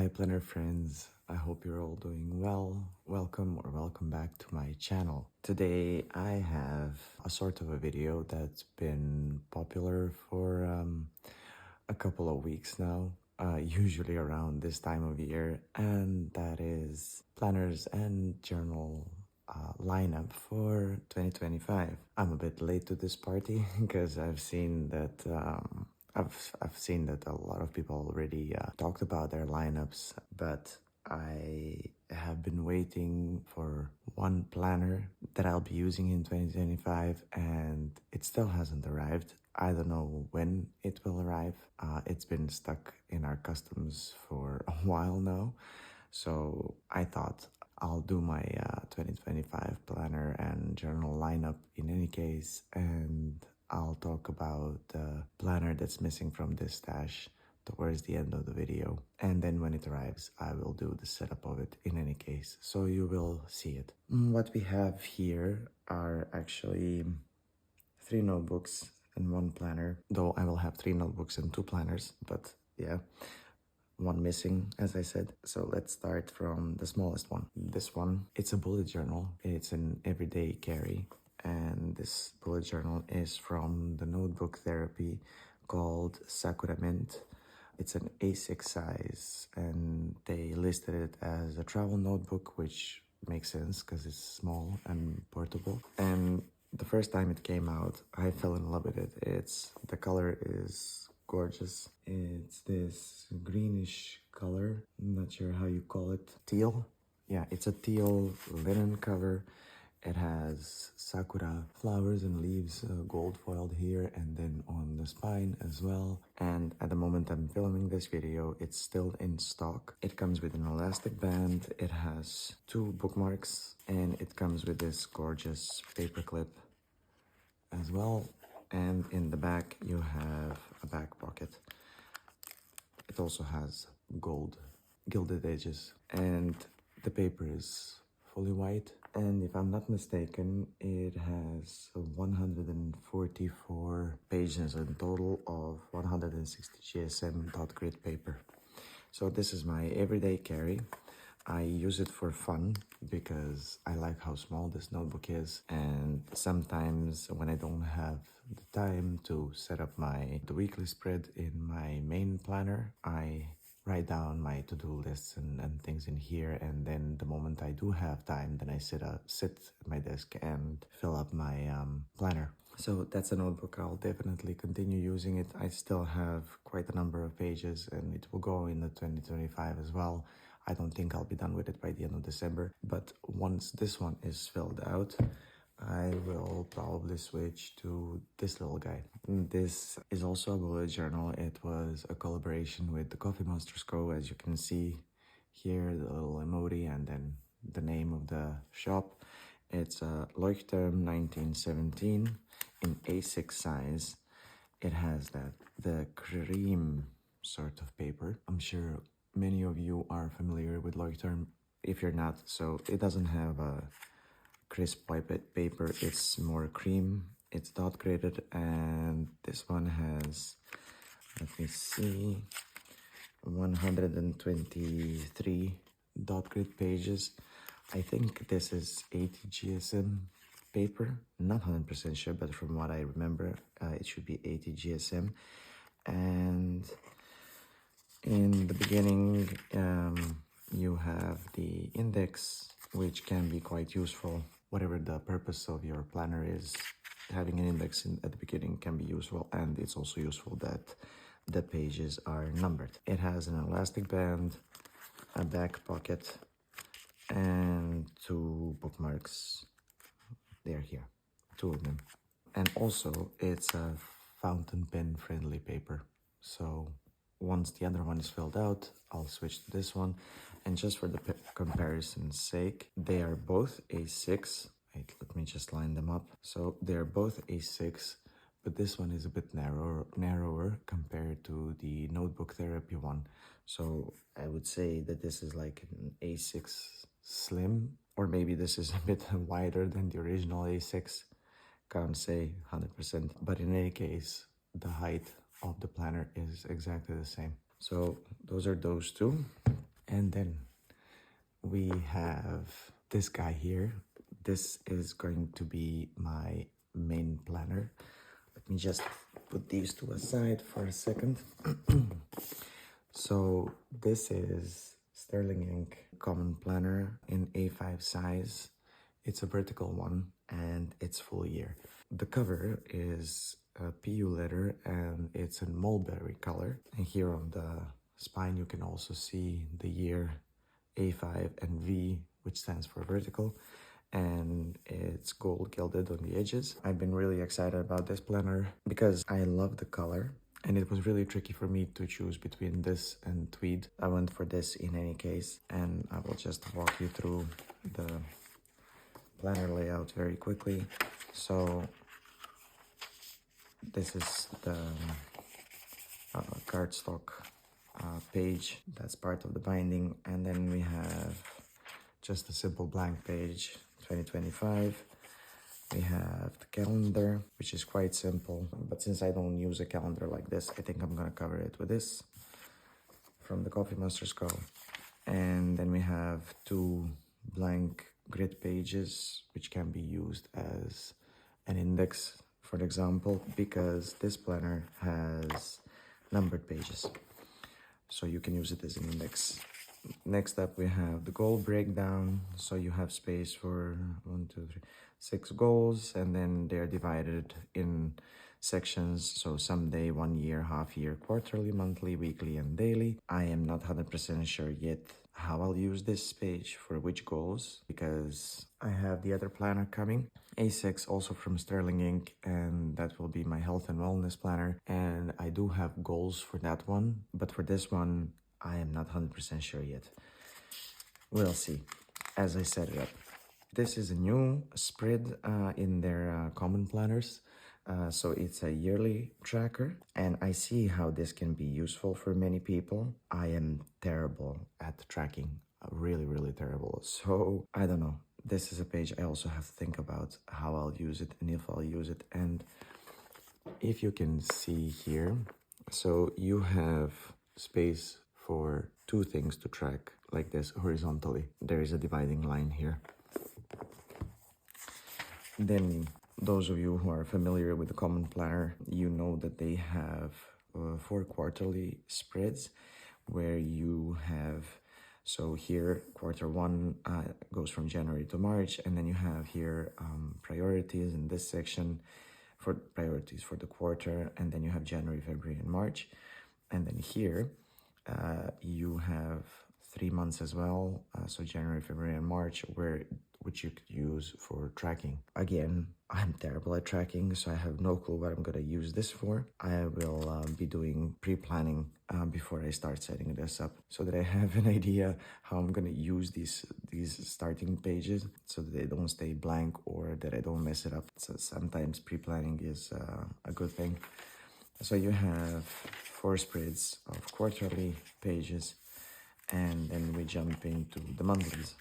Hi planner friends, I hope you're all doing well. Welcome back to my channel. Today I have a sort of a video that's been popular for a couple of weeks now, usually around this time of year, and that is planners and journal lineup for 2025. I'm a bit late to this party because I've seen that I've seen that a lot of people already talked about their lineups, but I have been waiting for one planner that I'll be using in 2025, and it still hasn't arrived. I don't know when it will arrive. It's been stuck in our customs for a while now, so I thought I'll do my 2025 planner and journal lineup in any case, and I'll talk about the planner that's missing from this stash towards the end of the video. And then when it arrives, I will do the setup of it in any case, so you will see it. What we have here are actually 3 notebooks and 1 planner, though I will have 3 notebooks and 2 planners, but yeah, 1 missing, as I said. So let's start from the smallest one. This one, it's a bullet journal. It's an everyday carry. And this bullet journal is from the notebook therapy called Sakura Mint. It's an A6 size, and they listed it as a travel notebook, which makes sense because it's small and portable. And the first time it came out, I fell in love with it. The color is gorgeous. It's this greenish color. I'm not sure how you call it. Teal? Yeah, it's a teal linen cover. It has sakura flowers and leaves gold foiled here and then on the spine as well. And at the moment I'm filming this video, it's still in stock. It comes with an elastic band, it has 2 bookmarks, and it comes with this gorgeous paper clip as well. And in the back you have a back pocket. It also has gold gilded edges, and the paper is fully white. And if I'm not mistaken, it has 144 pages in total of 160 GSM dot grid paper. So this is my everyday carry. I use it for fun because I like how small this notebook is, and sometimes when I don't have the time to set up the weekly spread in my main planner, I write down my to-do lists and things in here, and then the moment I do have time, then I sit at my desk and fill up my planner. So that's a notebook. I'll definitely continue using it. I still have quite a number of pages, and it will go in the 2025 as well. I don't think I'll be done with it by the end of December, but once this one is filled out, I will probably switch to this little guy. This is also a bullet journal. It was a collaboration with the Coffee Monsters Co. As you can see here, the little emoji and then the name of the shop. It's a Leuchtturm 1917 in A6 size. It has the cream sort of paper. I'm sure many of you are familiar with Leuchtturm. If you're not, so it doesn't have a crisp white paper, it's more cream. It's dot graded, and this one has, let me see, 123 dot grid pages. I think this is 80 GSM paper, not 100% sure, but from what I remember, it should be 80 GSM. And in the beginning, you have the index, which can be quite useful. Whatever the purpose of your planner is, having an index at the beginning can be useful, and it's also useful that the pages are numbered. It has an elastic band, a back pocket, and 2 bookmarks. They're here, 2 of them. And also, it's a fountain pen friendly paper. So once the other one is filled out, I'll switch to this one. And just for the comparison's sake, they are both A6. Wait, let me just line them up. So they're both A6, but this one is a bit narrower compared to the notebook therapy one. So I would say that this is like an A6 slim, or maybe this is a bit wider than the original A6. Can't say 100%, but in any case, the height of the planner is exactly the same. So those are those 2. And then we have this guy here. This is going to be my main planner. Let me just put these two aside for a second. So this is Sterling Ink Common Planner in A5 size. It's a vertical one and it's full year. The cover is a PU leather and it's in mulberry color. And here on the spine you can also see the year A5 and V, which stands for vertical, and it's gold gilded on the edges. I've been really excited about this planner because I love the color and it was really tricky for me to choose between this and tweed. I went for this in any case, and I will just walk you through the planner layout very quickly. So this is the cardstock page that's part of the binding, and then we have just a simple blank page 2025. We have the calendar, which is quite simple, but since I don't use a calendar like this, I think I'm gonna cover it with this from the Coffee Monsters Co. And then we have two blank grid pages, which can be used as an index, for example, because this planner has numbered pages, so you can use it as an index. Next up, we have the goal breakdown. So you have space for 6 goals, and then they're divided in sections. So someday, 1 year, half year, quarterly, monthly, weekly, and daily. I am not 100% sure yet how I'll use this page for which goals, because I have the other planner coming, A6, also from Sterling Ink, and that will be my health and wellness planner. And I do have goals for that one, but for this one, I am not 100% sure yet. We'll see as I set it up. This is a new spread in their common planners. So it's a yearly tracker, and I see how this can be useful for many people. I am terrible at tracking, really terrible. So I don't know. This is a page I also have to think about how I'll use it and if I'll use it. And if you can see here, so you have space for 2 things to track like this horizontally. There is a dividing line here. Then those of you who are familiar with the common planner, you know that they have 4 quarterly spreads where you have, so here quarter 1 goes from January to March, and then you have here priorities in this section for priorities for the quarter, and then you have January, February, and March. And then here you have 3 months as well, so January, February, and March, which you could use for tracking. Again, I'm terrible at tracking, so I have no clue what I'm gonna use this for. I will be doing pre-planning before I start setting this up, so that I have an idea how I'm gonna use these starting pages, so that they don't stay blank or that I don't mess it up. So sometimes pre-planning is a good thing. So you have 4 spreads of quarterly pages, and then we jump into the monthlies.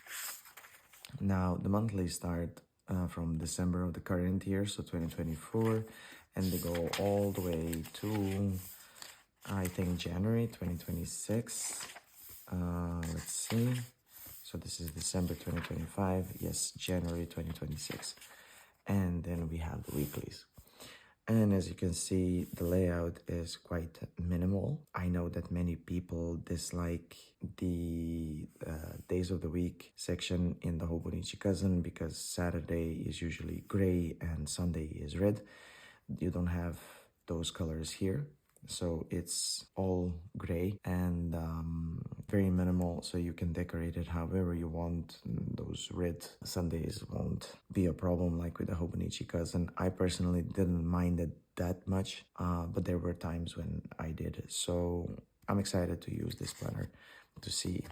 Now, the monthlies start from December of the current year, so 2024, and they go all the way to, I think, January 2026. Let's see. So this is December 2025. Yes, January 2026. And then we have the weeklies. And as you can see, the layout is quite minimal. I know that many people dislike the days of the week section in the Hobonichi Cousin because Saturday is usually gray and Sunday is red. You don't have those colors here. So it's all gray and very minimal, so you can decorate it however you want. Those red Sundays won't be a problem like with the Hobonichi Cousin. I personally didn't mind it that much, but there were times when I did. So I'm excited to use this planner to see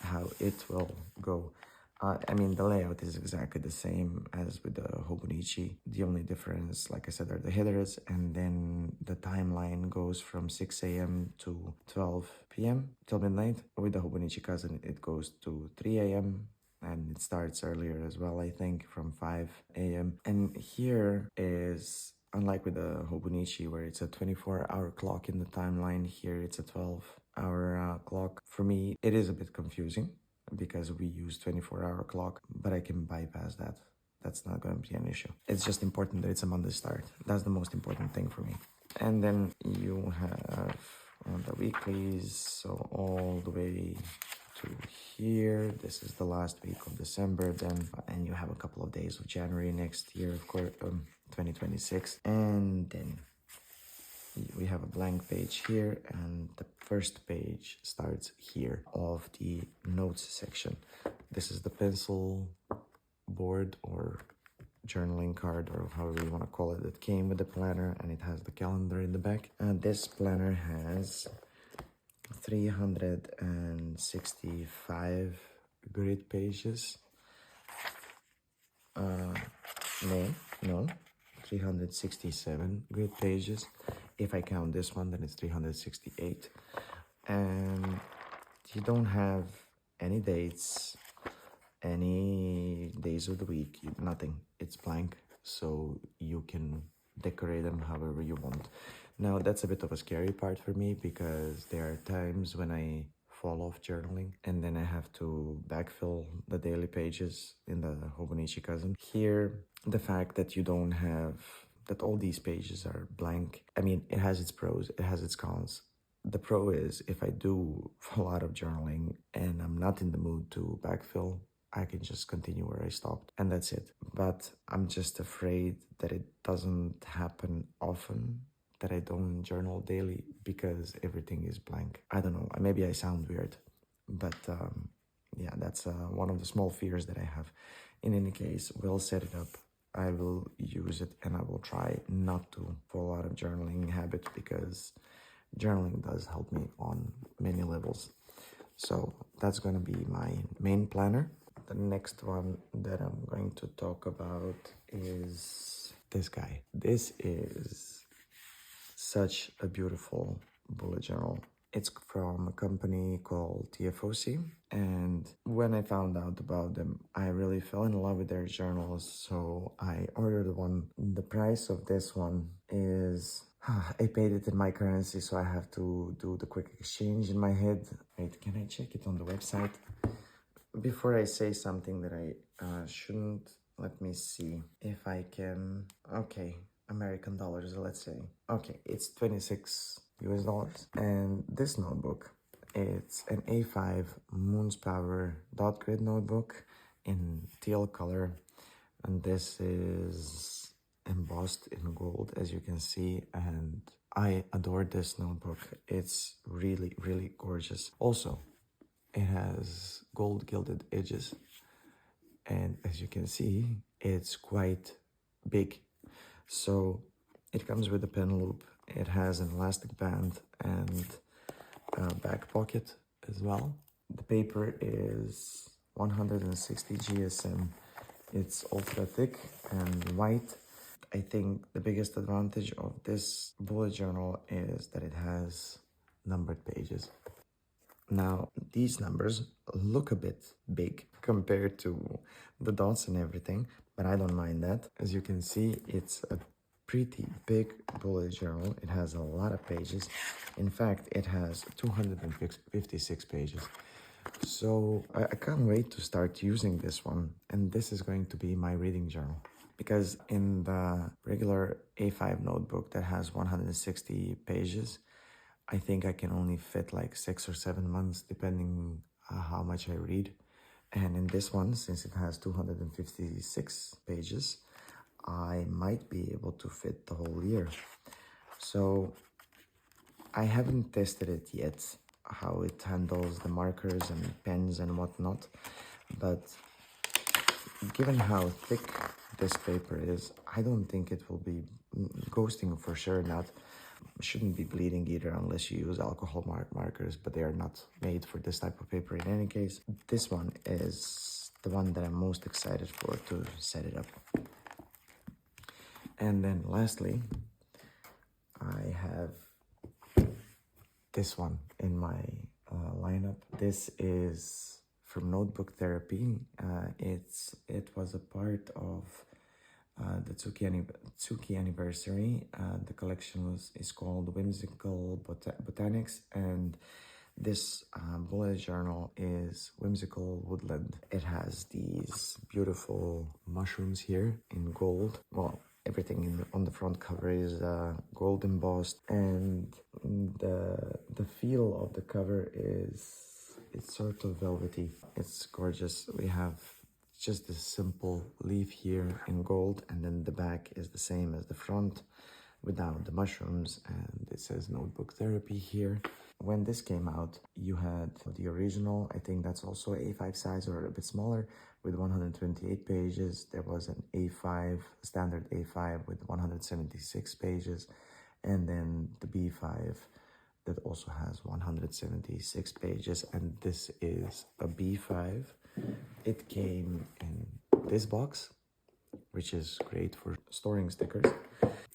how it will go. I mean, the layout is exactly the same as with the Hobonichi. The only difference, like I said, are the headers, and then the timeline goes from 6 a.m. to 12 p.m. till midnight. With the Hobonichi Cousin, it goes to 3 a.m. and it starts earlier as well, I think, from 5 a.m. And here is, unlike with the Hobonichi, where it's a 24-hour clock in the timeline, here it's a 12 24-hour clock. For me, it is a bit confusing because we use 24-hour clock, but I can bypass that. That's not going to be an issue. It's just important that it's a Monday start. That's the most important thing for me. And then you have the weeklies, so all the way to here. This is the last week of December then, and you have a couple of days of January next year, of course, 2026. And then we have a blank page here, and the first page starts here of the notes section. This is the pencil board or journaling card, or however you want to call it, that came with the planner, and it has the calendar in the back. And this planner has 365 grid pages. No, 367 grid pages. If I count this one, then it's 368. And you don't have any dates, any days of the week, nothing. It's blank, so you can decorate them however you want. Now, that's a bit of a scary part for me because there are times when I fall off journaling and then I have to backfill the daily pages in the Hobonichi Cousin. Here, the fact that you don't have, that all these pages are blank, I mean, it has its pros, it has its cons. The pro is if I do fall out of journaling and I'm not in the mood to backfill, I can just continue where I stopped, and that's it. But I'm just afraid that it doesn't happen often, that I don't journal daily because everything is blank. I don't know, maybe I sound weird, but yeah, that's one of the small fears that I have. In any case, we'll set it up. I will use it, and I will try not to fall out of journaling habit because journaling does help me on many levels. So that's going to be my main planner. The next one that I'm going to talk about is this guy. This is such a beautiful bullet journal. It's from a company called Tiefossi, and when I found out about them, I really fell in love with their journals, so I ordered one. The price of this one is... I paid it in my currency, so I have to do the quick exchange in my head. Wait, can I check it on the website? Before I say something that I shouldn't, let me see if I can... Okay, American dollars, let's say. Okay, it's 26 US dollars. And this notebook, it's an A5 Moon's Power dot grid notebook in teal color. And this is embossed in gold, as you can see, and I adore this notebook. It's really, really gorgeous. Also, it has gold gilded edges, and as you can see, it's quite big. So it comes with a pen loop. It has an elastic band and a back pocket as well. The paper is 160 GSM. It's ultra thick and white. I think the biggest advantage of this bullet journal is that it has numbered pages. Now, these numbers look a bit big compared to the dots and everything, but I don't mind that. As you can see, it's a pretty big bullet journal. It has a lot of pages. In fact, it has 256 pages. So I can't wait to start using this one, and this is going to be my reading journal. Because in the regular A5 notebook that has 160 pages, I think I can only fit like 6 or 7 months, depending how much I read. And in this one, since it has 256 pages, I might be able to fit the whole year. So I haven't tested it yet, how it handles the markers and pens and whatnot, but given how thick this paper is, I don't think it will be ghosting, for sure not. Shouldn't be bleeding either unless you use alcohol markers, but they are not made for this type of paper in any case. This one is the one that I'm most excited for to set it up. And then lastly, I have this one in my lineup. This is from Notebook Therapy. It was a part of the Tsuki anniversary. The collection is called Whimsical Botanics, and This bullet journal is Whimsical Woodland. It has these beautiful mushrooms here in gold. Well, everything on the front cover is gold embossed, and the feel of the cover is, it's sort of velvety. It's gorgeous. We have just this simple leaf here in gold, and then the back is the same as the front without the mushrooms, and it says notebook therapy here. When this came out, you had the original, I think that's also A5 size or a bit smaller, with 128 pages. There was an A5, standard A5 with 176 pages, and then the B5 that also has 176 pages, and this is a B5. It came in this box, which is great for storing stickers.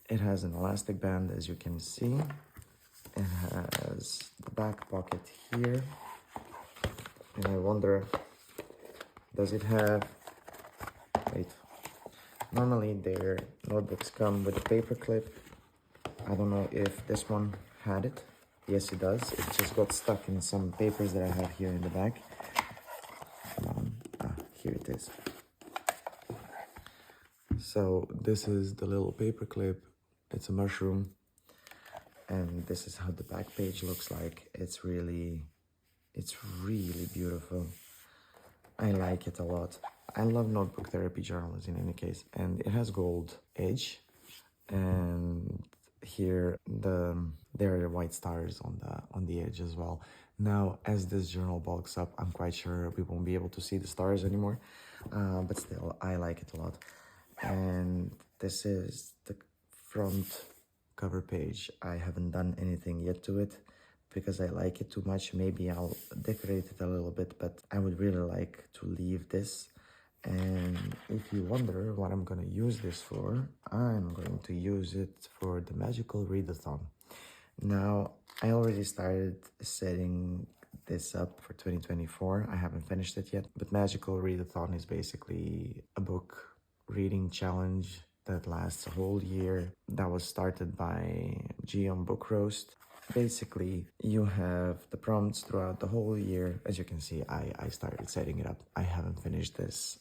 It has an elastic band, as you can see. It has the back pocket here, and I wonder, does it have, wait, normally their notebooks come with a paper clip. I don't know if this one had it. Yes, it does. It just got stuck in some papers that I have here in the back. Come on, here it is. So this is the little paper clip. It's a mushroom, and this is how the back page looks like. It's really beautiful. I like it a lot. I love notebook therapy journals in any case, and it has gold edge, and here there are white stars on the edge as well. Now, as this journal bulks up, I'm quite sure we won't be able to see the stars anymore, but still, I like it a lot. And this is the front cover page. I haven't done anything yet to it because I like it too much. Maybe I'll decorate it a little bit, but I would really like to leave this. And if you wonder what I'm gonna use this for, I'm going to use it for the magical readathon. Now, I already started setting this up for 2024. I haven't finished it yet, but magical readathon is basically a book reading challenge that lasts a whole year. That was started by Geom Book Roast. Basically, you have the prompts throughout the whole year. As you can see, I started setting it up. I haven't finished this.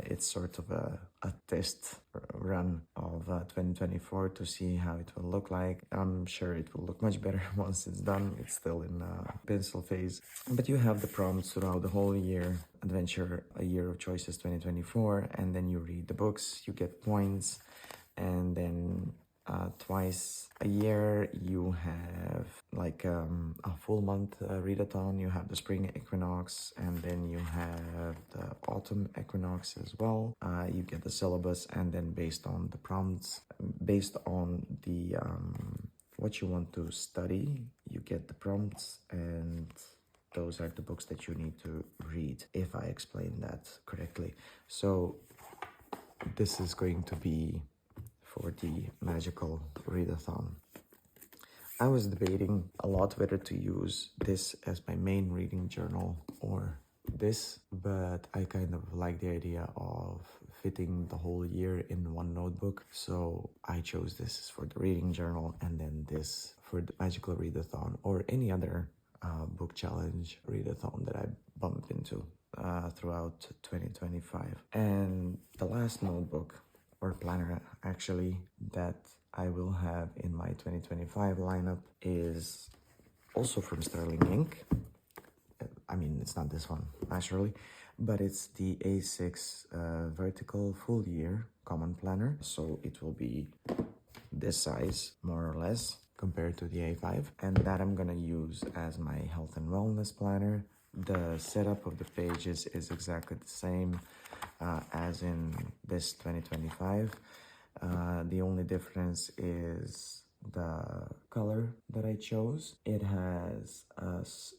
It's sort of a test run of 2024 to see how it will look like. I'm sure it will look much better once it's done. It's still in pencil phase. But you have the prompts throughout the whole year. Adventure, A Year of Choices 2024, and then you read the books, you get points, and then twice a year you have like a full month readathon. You have the spring equinox, and then you have the autumn equinox as well. You get the syllabus, and then based on the prompts, based on the what you want to study, you get the prompts, and those are the books that you need to read, if I explain that correctly. So this is going to be for the magical readathon. I was debating a lot whether to use this as my main reading journal or this, but I kind of like the idea of fitting the whole year in one notebook. So I chose this for the reading journal, and then this for the magical readathon or any other book challenge readathon that I bumped into throughout 2025. And the last notebook or planner actually that I will have in my 2025 lineup is also from Sterling Ink. I mean, it's not this one naturally, but it's the A6 vertical full year common planner. So it will be this size more or less compared to the A5, and that I'm gonna use as my health and wellness planner. The setup of the pages is exactly the same as in this 2025. The only difference is the color that I chose. It has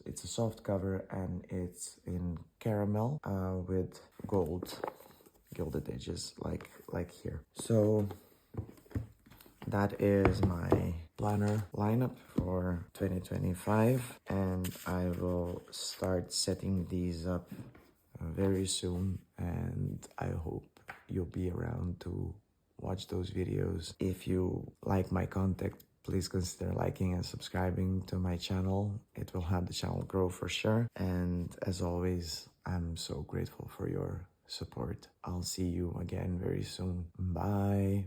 it's a soft cover, and it's in caramel with gilded edges like here. So that is my planner lineup for 2025, and I will start setting these up very soon, and I hope you'll be around to watch those videos. If you like my content, please consider liking and subscribing to my channel. It will help the channel grow for sure. And as always, I'm so grateful for your support. I'll see you again very soon. Bye.